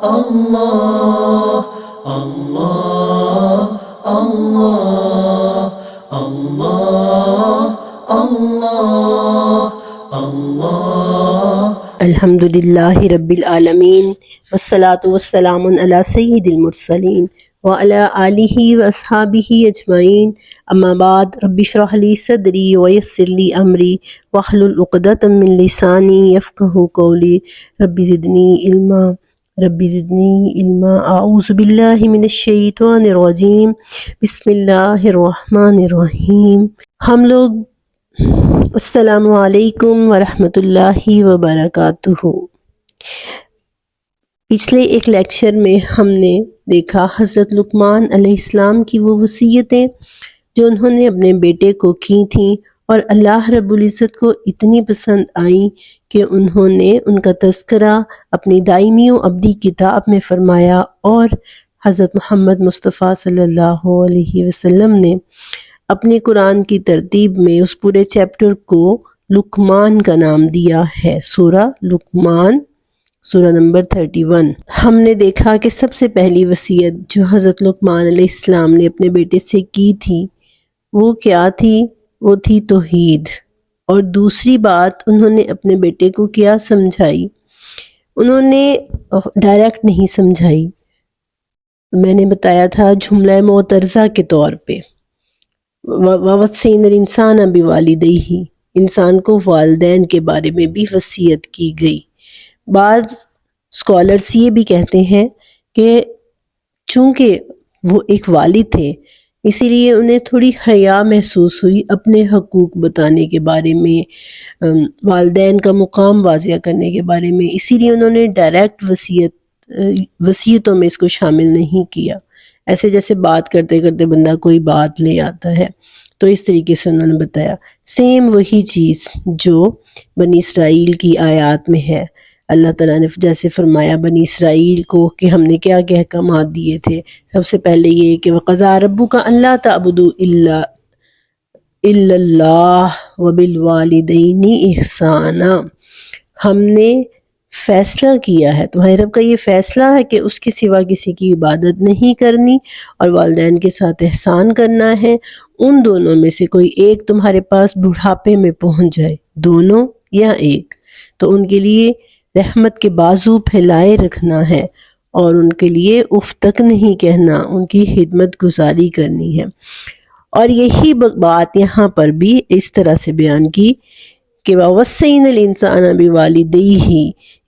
اللہ اللہ اللہ اللہ اللہ اللہ الحمدللہ رب العالمین والصلاة والسلام علی سید المرسلین وعلی آلہ واصحابہ اجمعین، اما بعد، رب اشرح لی صدری ویسر لی امری واحلل عقدۃ من لسانی یفقہوا قولی، رب زدنی علما اعوذ باللہ من الشیطان الرجیم، بسم اللہ الرحمن الرحیم۔ ہم لوگ السلام علیکم ورحمۃ اللہ وبرکاتہ۔ پچھلے ایک لیکچر میں ہم نے دیکھا حضرت لقمان علیہ السلام کی وہ وصیتیں جو انہوں نے اپنے بیٹے کو کی تھیں اور اللہ رب العزت کو اتنی پسند آئیں کہ انہوں نے ان کا تذکرہ اپنی دائمی و ابدی کتاب میں فرمایا، اور حضرت محمد مصطفیٰ صلی اللہ علیہ وسلم نے اپنے قرآن کی ترتیب میں اس پورے چیپٹر کو لقمان کا نام دیا ہے، سورہ لقمان، سورہ نمبر 31۔ ہم نے دیکھا کہ سب سے پہلی وصیت جو حضرت لقمان علیہ السلام نے اپنے بیٹے سے کی تھی وہ کیا تھی؟ وہ تھی توحید۔ اور دوسری بات انہوں نے اپنے بیٹے کو کیا سمجھائی؟ انہوں نے ڈائریکٹ نہیں سمجھائی، میں نے بتایا تھا جملہ معترضہ کے طور پہ، وَوَصَّيْنَا الْإِنسَانَ بِوَالِدَيْهِ، انسان کو والدین کے بارے میں بھی وصیت کی گئی۔ بعض اسکالرس یہ بھی کہتے ہیں کہ چونکہ وہ ایک والد تھے اسی لیے انہیں تھوڑی حیا محسوس ہوئی اپنے حقوق بتانے کے بارے میں، والدین کا مقام واضح کرنے کے بارے میں، اسی لیے انہوں نے ڈائریکٹ وصیتوں میں اس کو شامل نہیں کیا، ایسے جیسے بات کرتے کرتے بندہ کوئی بات لے آتا ہے، تو اس طریقے سے انہوں نے بتایا۔ سیم وہی چیز جو بنی اسرائیل کی آیات میں ہے، اللہ تعالیٰ نے جیسے فرمایا بنی اسرائیل کو کہ ہم نے کیا کیا احکامات دیے تھے، سب سے پہلے یہ کہ وَقَضَىٰ رَبُّكَ أَلَّا تَعْبُدُوا إِلَّا اللَّهَ وَبِالْوَالِدَيْنِ إِحْسَانًا، ہم نے فیصلہ کیا ہے، تمہارے رب کا یہ فیصلہ ہے کہ اس کے سوا کسی کی عبادت نہیں کرنی اور والدین کے ساتھ احسان کرنا ہے۔ ان دونوں میں سے کوئی ایک تمہارے پاس بڑھاپے میں پہنچ جائے، دونوں یا ایک، تو ان کے لیے رحمت کے بازو پھیلائے رکھنا ہے اور ان کے لیے اف تک نہیں کہنا، ان کی خدمت گزاری کرنی ہے۔ اور یہی بات یہاں پر بھی اس طرح سے بیان کی کہ وَوَصَّيْنَا الْإِنسَانَ بِوَالِدَيْهِ،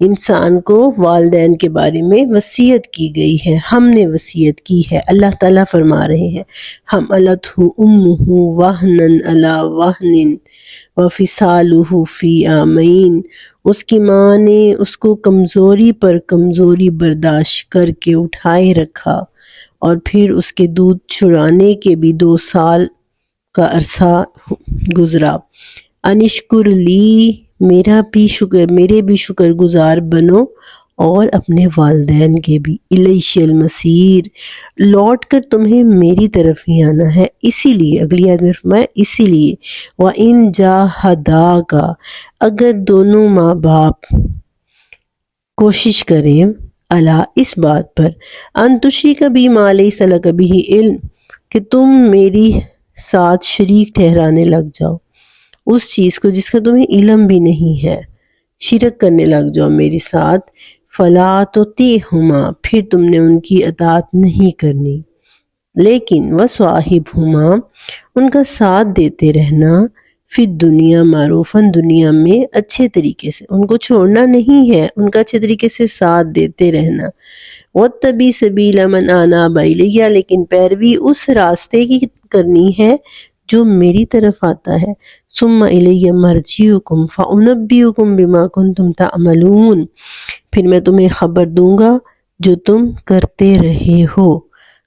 انسان کو والدین کے بارے میں وصیت کی گئی ہے، ہم نے وصیت کی ہے۔ اللہ تعالیٰ فرما رہے ہیں حَمَلَتْهُ أُمُّهُ وَهْنًا عَلَى وَهْنٍ وَفِصَالُهُ فِي عَامَيْنِ، اس کی ماں نے اس کو کمزوری پر کمزوری برداشت کر کے اٹھائے رکھا، اور پھر اس کے دودھ چھڑانے کے بھی 2 سال کا عرصہ گزرا۔ انشکر لی، میرے بھی شکر گزار بنو، اور اپنے والدین کے بھی۔ الیہ المصیر، لوٹ کر تمہیں میری طرف ہی آنا ہے، اسی لیے اگلی آیت میں فرمایا اسی لیے وَإِن جَاهَدَاكَ، اگر دونوں ماں باپ کوشش کریں، الا، اس بات پر، ان تشرک بی ما لیس لک بہ علم، کہ تم میری ساتھ شریک ٹھہرانے لگ جاؤ اس چیز کو جس کا تمہیں علم بھی نہیں ہے، شرک کرنے لگ جاؤ میرے ساتھ، فلا تطیعہما، پھر تم نے ان کی اطاعت نہیں کرنی، لیکن وصاحبہما، ان کا ساتھ دیتے رہنا، فی الدنیا معروفاً، دنیا میں اچھے طریقے سے، ان کو چھوڑنا نہیں ہے، ان کا اچھے طریقے سے ساتھ دیتے رہنا۔ واتبع سبیل من اناب الیہ، لیکن پیروی اس راستے کی کرنی ہے جو میری طرف آتا ہے۔ ثم الی مرجعکم فانبئکم بما کنتم تعملون، پھر میں تمہیں خبر دوں گا جو تم کرتے رہے ہو۔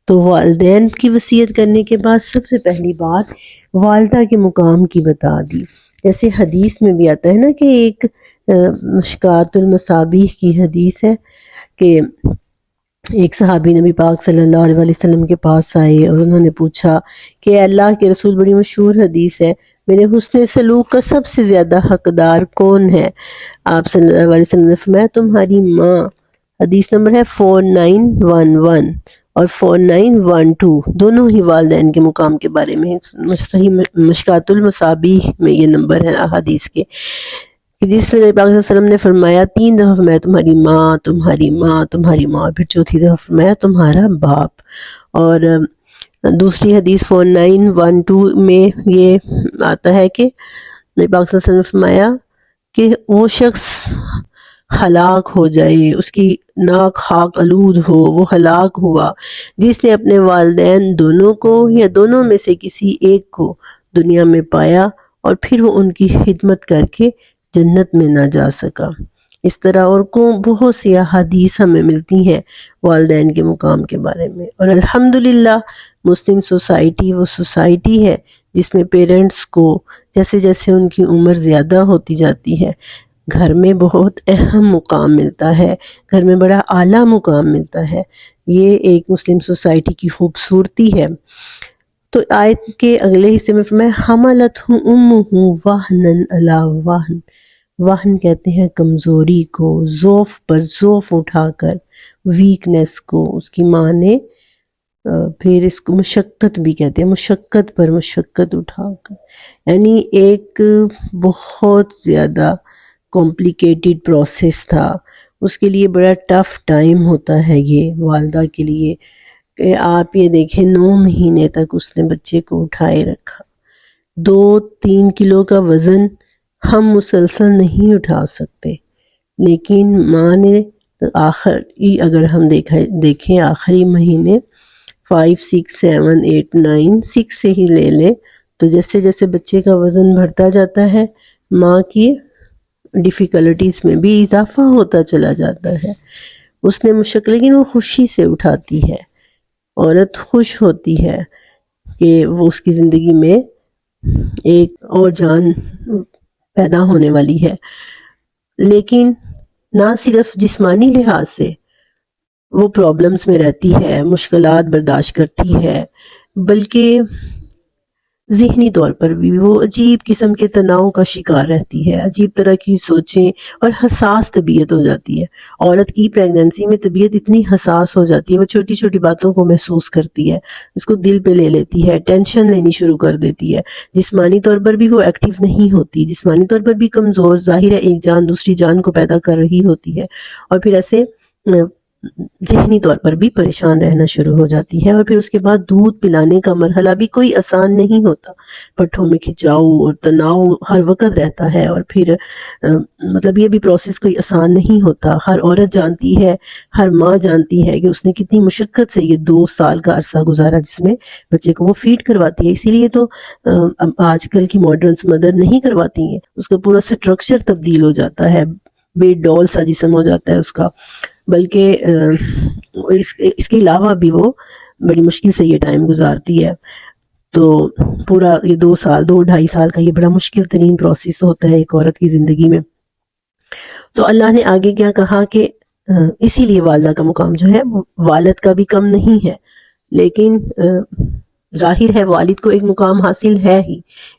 تو والدین کی وصیت کرنے کے بعد سب سے پہلی بات والدہ کے مقام کی بتا دی، جیسے حدیث میں بھی آتا ہے نا کہ ایک مشکات المصابیح کی حدیث ہے کہ ایک صحابی نبی پاک صلی اللہ علیہ وسلم کے پاس آئے اور انہوں نے پوچھا کہ اے اللہ کے رسول، بڑی مشہور حدیث ہے، میرے حسن سلوک کا سب سے زیادہ حقدار کون ہے؟ آپ صلی اللہ علیہ وسلم نے فرمایا تمہاری ماں۔ حدیث نمبر ہے 4911 اور 4912، دونوں ہی والدین کے مقام کے بارے میں صحیح مشکات المصابیح میں یہ نمبر ہے احادیث کے، کہ جس میں نبی پاک صلی اللہ علیہ وسلم نے فرمایا 3 دفعہ فرمایا تمہاری ماں تمہاری ماں تمہاری ماں، پھر چوتھی دفعہ فرمایا تمہارا باپ. اور دوسری حدیث 4912 میں یہ آتا ہے کہ نبی پاک صلی اللہ علیہ وسلم نے فرمایا کہ وہ شخص ہلاک ہو جائے، اس کی ناک خاک آلود ہو، وہ ہلاک ہوا جس نے اپنے والدین دونوں کو یا دونوں میں سے کسی ایک کو دنیا میں پایا اور پھر وہ ان کی خدمت کر کے جنت میں نہ جا سکا. اس طرح اور کو بہت سی احادیث ہمیں ملتی ہیں والدین کے مقام کے بارے میں. اور الحمدللہ مسلم سوسائٹی وہ سوسائٹی ہے جس میں پیرنٹس کو جیسے جیسے ان کی عمر زیادہ ہوتی جاتی ہے گھر میں بہت اہم مقام ملتا ہے، گھر میں بڑا اعلیٰ مقام ملتا ہے. یہ ایک مسلم سوسائٹی کی خوبصورتی ہے. تو آیت کے اگلے حصے میں فرمایا حملتہ امہ وہنا علی وہن، وہن کہتے ہیں کمزوری کو، ضعف پر ضعف اٹھا کر، ویکنیس کو. اس کی ماں نے پھر اس کو مشقت بھی کہتے ہیں، مشقت پر مشقت اٹھا کر، یعنی ایک بہت زیادہ کمپلیکیٹڈ پروسیس تھا. اس کے لیے بڑا ٹف ٹائم ہوتا ہے یہ والدہ کے لیے، کہ آپ یہ دیکھیں 9 مہینے تک اس نے بچے کو اٹھائے رکھا. 2-3 کلو کا وزن ہم مسلسل نہیں اٹھا سکتے، لیکن ماں نے اگر ہم دیکھیں آخری مہینے 5 6 7 8 9 6 سے ہی لے لیں تو جیسے جیسے بچے کا وزن بڑھتا جاتا ہے ماں کی ڈیفیکلٹیز میں بھی اضافہ ہوتا چلا جاتا ہے. اس نے لیکن وہ خوشی سے اٹھاتی ہے، عورت خوش ہوتی ہے کہ وہ اس کی زندگی میں ایک اور جان پیدا ہونے والی ہے. لیکن نہ صرف جسمانی لحاظ سے وہ پرابلمز میں رہتی ہے، مشکلات برداشت کرتی ہے، بلکہ ذہنی طور پر بھی وہ عجیب قسم کے تناؤ کا شکار رہتی ہے، عجیب طرح کی سوچیں اور حساس طبیعت ہو جاتی ہے. عورت کی پریگننسی میں طبیعت اتنی حساس ہو جاتی ہے، وہ چھوٹی چھوٹی باتوں کو محسوس کرتی ہے، اس کو دل پہ لے لیتی ہے، ٹینشن لینی شروع کر دیتی ہے. جسمانی طور پر بھی وہ ایکٹیو نہیں ہوتی، جسمانی طور پر بھی کمزور، ظاہر ہے ایک جان دوسری جان کو پیدا کر رہی ہوتی ہے، اور پھر ایسے ذہنی طور پر بھی پریشان رہنا شروع ہو جاتی ہے. اور پھر اس کے بعد دودھ پلانے کا مرحلہ بھی کوئی آسان نہیں ہوتا، پٹھوں میں کھچاؤ اور تناؤ ہر وقت رہتا ہے، اور پھر مطلب یہ بھی پروسیس کوئی آسان نہیں ہوتا. ہر عورت جانتی ہے، ہر ماں جانتی ہے کہ اس نے کتنی مشقت سے یہ 2 سال کا عرصہ گزارا جس میں بچے کو وہ فیڈ کرواتی ہے. اسی لیے تو آج کل کی ماڈرنس مدر نہیں کرواتی ہیں، اس کا پورا سٹرکچر تبدیل ہو جاتا ہے، بے ڈول سا جسم ہو جاتا ہے اس کا. بلکہ اس کے علاوہ بھی وہ بڑی مشکل سے یہ ٹائم گزارتی ہے. تو پورا یہ 2 سال 2-2.5 سال کا یہ بڑا مشکل ترین پروسیس ہوتا ہے ایک عورت کی زندگی میں. تو اللہ نے آگے کیا کہا کہ اسی لیے والدہ کا مقام جو ہے والد کا بھی کم نہیں ہے، لیکن ظاہر ہے والد کو ایک مقام حاصل ہے ہی،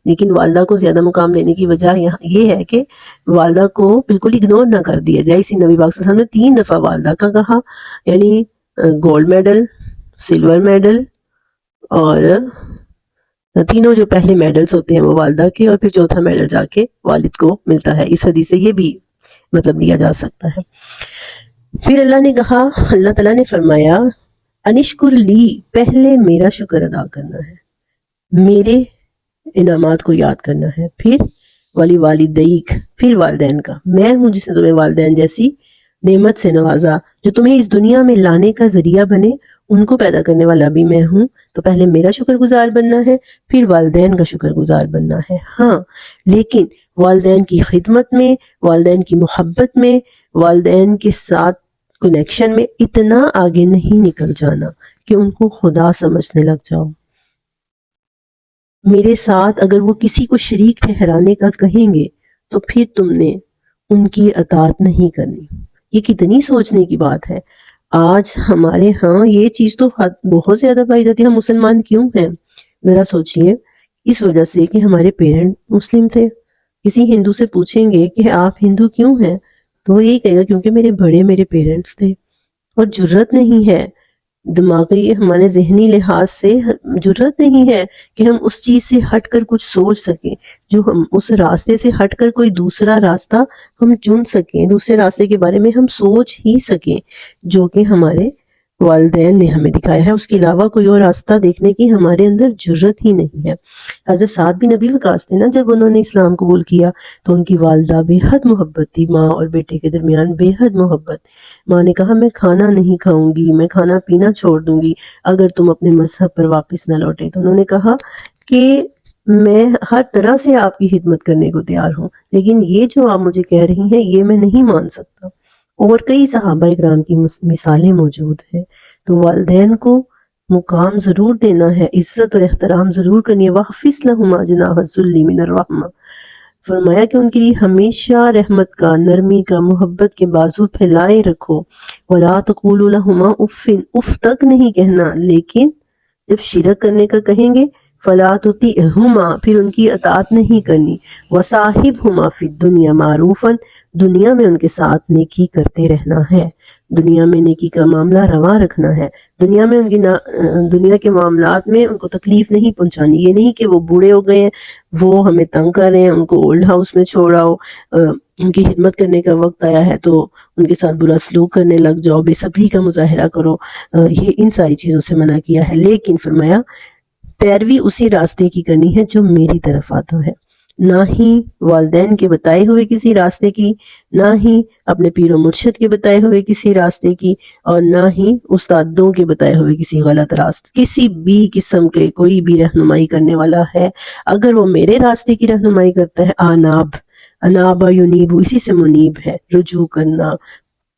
لیکن والدہ کو زیادہ مقام دینے کی وجہ یہ ہے کہ والدہ کو بالکل اگنور نہ کر دیا جائے. اسی نبی پاک صلی اللہ علیہ وسلم نے 3 دفعہ والدہ کا کہا، یعنی گولڈ میڈل، سلور میڈل، اور تینوں جو پہلے میڈلز ہوتے ہیں وہ والدہ کے، اور پھر چوتھا میڈل جا کے والد کو ملتا ہے. اس حدیث سے یہ بھی مطلب لیا جا سکتا ہے. پھر اللہ تعالیٰ نے فرمایا انشکر لی، پہلے میرا شکر ادا کرنا ہے، میرے انعامات کو یاد کرنا ہے. پھر ولی والدیک، پھر والدین کا، میں ہوں جس نے تمہیں والدین جیسی نعمت سے نوازا، جو تمہیں اس دنیا میں لانے کا ذریعہ بنے، ان کو پیدا کرنے والا بھی میں ہوں. تو پہلے میرا شکر گزار بننا ہے، پھر والدین کا شکر گزار بننا ہے. ہاں لیکن والدین کی خدمت میں، والدین کی محبت میں، والدین کے ساتھ کنیکشن میں اتنا آگے نہیں نکل جانا کہ ان کو خدا سمجھنے لگ جاؤ. میرے ساتھ اگر وہ کسی کو شریک ٹھہرانے کا کہیں گے تو پھر تم نے ان کی اطاعت نہیں کرنی. یہ کتنی سوچنے کی بات ہے. آج ہمارے ہاں یہ چیز تو بہت زیادہ پائی جاتی ہے. ہم مسلمان کیوں ہیں؟ ذرا سوچئے. اس وجہ سے کہ ہمارے پیرنٹ مسلم تھے. کسی ہندو سے پوچھیں گے کہ آپ ہندو کیوں ہیں تو یہی کہے گا کیونکہ میرے پیرنٹس تھے. اور جرت نہیں ہے، دماغی ہمارے ذہنی لحاظ سے جرت نہیں ہے کہ ہم اس چیز سے ہٹ کر کچھ سوچ سکیں، جو ہم اس راستے سے ہٹ کر کوئی دوسرا راستہ ہم چن سکیں، دوسرے راستے کے بارے میں ہم سوچ ہی سکیں جو کہ ہمارے والدین نے ہمیں دکھایا ہے۔ اس کے علاوہ کوئی اور راستہ دیکھنے کی ہمارے اندر جرت ہی نہیں ہے۔ حضرت سعد بن ابی وقاص تھے نا، جب انہوں نے اسلام قبول کیا تو ان کی والدہ بے حد محبت تھی، ماں اور بیٹے کے درمیان بے حد محبت۔ ماں نے کہا میں کھانا نہیں کھاؤں گی، میں کھانا پینا چھوڑ دوں گی اگر تم اپنے مذہب پر واپس نہ لوٹے۔ تو انہوں نے کہا کہ میں ہر طرح سے آپ کی خدمت کرنے کو تیار ہوں، لیکن یہ جو آپ مجھے کہہ رہی ہیں یہ میں نہیں مان سکتا۔ اور کئی صحابہ اکرام کی مثالیں موجود ہیں۔ تو والدین کو مقام ضرور دینا ہے، عزت اور احترام ضرور کرنی ہے۔ وَحْفِظْ لَهُمَا جَنَاحَ الذُّلِّ مِنَ الرَّحْمَةِ، فرمایا کہ ان کے لیے ہمیشہ رحمت کا، نرمی کا، محبت کے بازو پھیلائے رکھو۔ وَلَا تَقُولُوا لَهُمَا اُفٍّ، اف تک نہیں کہنا، لیکن جب شرک کرنے کا کہیں گے فَلَا تُطِعْهُمَا، پھر ان کی اطاعت نہیں کرنی۔ وَصَاحِبْهُمَا فِي الدُّنْيَا مَعْرُوفًا، دنیا میں ان کے ساتھ نیکی کرتے رہنا ہے، دنیا میں نیکی کا معاملہ روا رکھنا ہے، دنیا میں دنیا کے معاملات میں ان کو تکلیف نہیں پہنچانی۔ یہ نہیں کہ وہ بوڑھے ہو گئے ہیں، وہ ہمیں تنگ کر رہے ہیں، ان کو اولڈ ہاؤس میں چھوڑ آؤ، ان کی خدمت کرنے کا وقت آیا ہے تو ان کے ساتھ برا سلوک کرنے لگ جاؤ، بے صبری کا مظاہرہ کرو، یہ ان ساری چیزوں سے منع کیا ہے۔ لیکن فرمایا پیروی اسی راستے کی کرنی ہے جو میری طرف آتا ہے، نہ ہی والدین کے بتائے ہوئے کسی راستے کی، نہ ہی اپنے پیر و مرشد کے بتائے ہوئے کسی راستے کی، اور نہ ہی استادوں کے بتائے ہوئے کسی غلط راستے۔ کسی بھی قسم کے کوئی بھی رہنمائی کرنے والا ہے، اگر وہ میرے راستے کی رہنمائی کرتا ہے، انابا ینیبو، اسی سے منیب ہے، رجوع کرنا،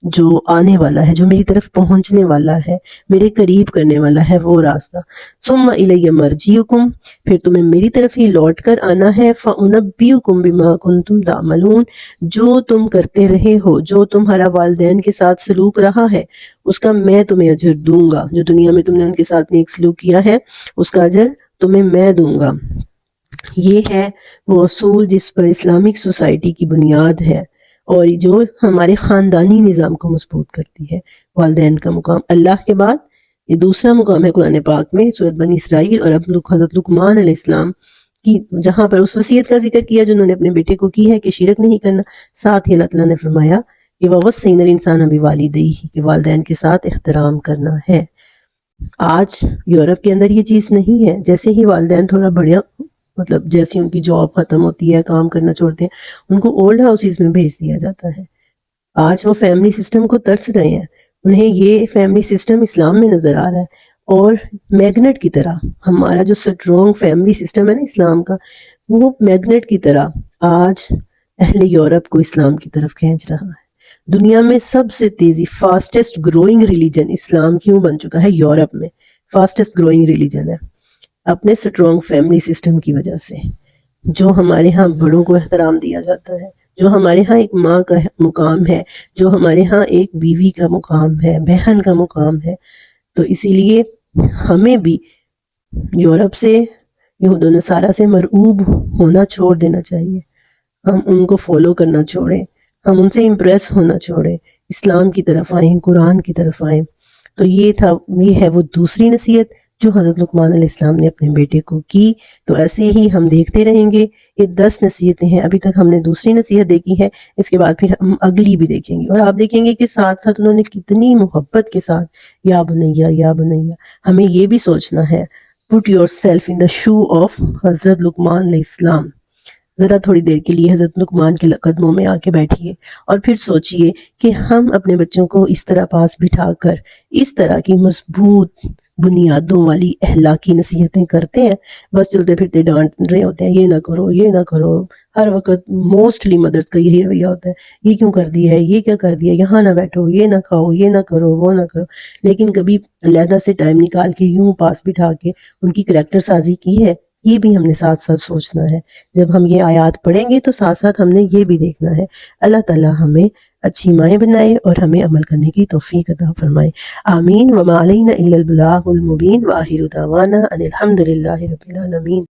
جو آنے والا ہے، جو میری طرف پہنچنے والا ہے، میرے قریب کرنے والا ہے، وہ راستہ۔ ثم الی مرجعکم، پھر تمہیں میری طرف ہی لوٹ کر آنا ہے، فانبئکم بما کنتم تعملون، جو تم کرتے رہے ہو، جو تمہارا والدین کے ساتھ سلوک رہا ہے اس کا میں تمہیں اجر دوں گا، جو دنیا میں تم نے ان کے ساتھ نیک سلوک کیا ہے اس کا اجر تمہیں میں دوں گا۔ یہ ہے وہ اصول جس پر اسلامک سوسائٹی کی بنیاد ہے، اور جو ہمارے خاندانی نظام کو مضبوط کرتی ہے۔ والدین کا مقام اللہ کے بعد یہ دوسرا مقام ہے قرآن پاک میں سورۃ بنی اسرائیل، اور اب حضرت لقمان علیہ السلام کی جہاں پر اس وصیت کا ذکر کیا جو انہوں نے اپنے بیٹے کو کی ہے کہ شرک نہیں کرنا، ساتھ ہی اللہ تعالیٰ نے فرمایا کہ وَوَصَّيْنَا الْإِنسَانَ بِوَالِدَيْهِ، کہ والدین کے ساتھ احترام کرنا ہے۔ آج یورپ کے اندر یہ چیز نہیں ہے، جیسے ہی والدین تھوڑا بڑے، مطلب جیسے ان کی جاب ختم ہوتی ہے، کام کرنا چھوڑتے ہیں، ان کو اولڈ ہاؤسز میں بھیج دیا جاتا ہے۔ آج وہ فیملی سسٹم کو ترس رہے ہیں، انہیں یہ فیملی سسٹم اسلام میں نظر آ رہا ہے، اور میگنیٹ کی طرح ہمارا جو سٹرونگ فیملی سسٹم ہے نا اسلام کا، وہ میگنیٹ کی طرح آج اہل یورپ کو اسلام کی طرف کھینچ رہا ہے۔ دنیا میں سب سے تیزی فاسٹسٹ گروئنگ ریلیجن اسلام کیوں بن چکا ہے؟ یورپ میں فاسٹسٹ گروئنگ ریلیجن ہے، اپنے سٹرونگ فیملی سسٹم کی وجہ سے۔ جو ہمارے ہاں بڑوں کو احترام دیا جاتا ہے، جو ہمارے ہاں ایک ماں کا مقام ہے، جو ہمارے ہاں ایک بیوی کا مقام ہے، بہن کا مقام ہے، تو اسی لیے ہمیں بھی یورپ سے، یہود و نصارہ سے مرعوب ہونا چھوڑ دینا چاہیے۔ ہم ان کو فالو کرنا چھوڑیں، ہم ان سے امپریس ہونا چھوڑیں، اسلام کی طرف آئیں، قرآن کی طرف آئیں۔ تو یہ ہے وہ دوسری نصیحت جو حضرت لقمان علیہ السلام نے اپنے بیٹے کو کی۔ تو ایسے ہی ہم دیکھتے رہیں گے، یہ 10 نصیحتیں ہیں، ابھی تک ہم نے دوسری نصیحت دیکھی ہے، اس کے بعد پھر ہم اگلی بھی دیکھیں گے، اور آپ دیکھیں گے کہ ساتھ ساتھ انہوں نے کتنی محبت کے ساتھ یا بنیا یا بنیا۔ ہمیں یہ بھی سوچنا ہے، put yourself in the shoe of حضرت لقمان علیہ السلام۔ ذرا تھوڑی دیر کے لیے حضرت لقمان کے قدموں میں آ کے بیٹھیے اور پھر سوچئے کہ ہم اپنے بچوں کو اس طرح پاس بٹھا کر اس طرح کی مضبوط بنیادوں والی اخلاقی نصیحتیں کرتے ہیں، بس چلتے پھرتے ڈانٹ رہے ہوتے ہیں، یہ نہ کرو، یہ نہ کرو۔ ہر وقت موسٹلی مدرس کا یہی رویہ ہوتا ہے، یہ کیوں کر دیا ہے، یہ کیا کر دیا، یہاں نہ بیٹھو، یہ نہ کھاؤ، یہ نہ کرو، وہ نہ کرو۔ لیکن کبھی علیحدہ سے ٹائم نکال کے یوں پاس بٹھا کے ان کی کریکٹر سازی کی ہے؟ یہ بھی ہم نے ساتھ ساتھ سوچنا ہے۔ جب ہم یہ آیات پڑھیں گے تو ساتھ ساتھ ہم نے یہ بھی دیکھنا ہے۔ اللہ تعالیٰ ہمیں اچھی مائیں بنائے اور ہمیں عمل کرنے کی توفیق عطا فرمائے، آمین۔ وما علینا الا البلاغ المبین، وآخر دعوانا ان الحمد للہ رب العالمین۔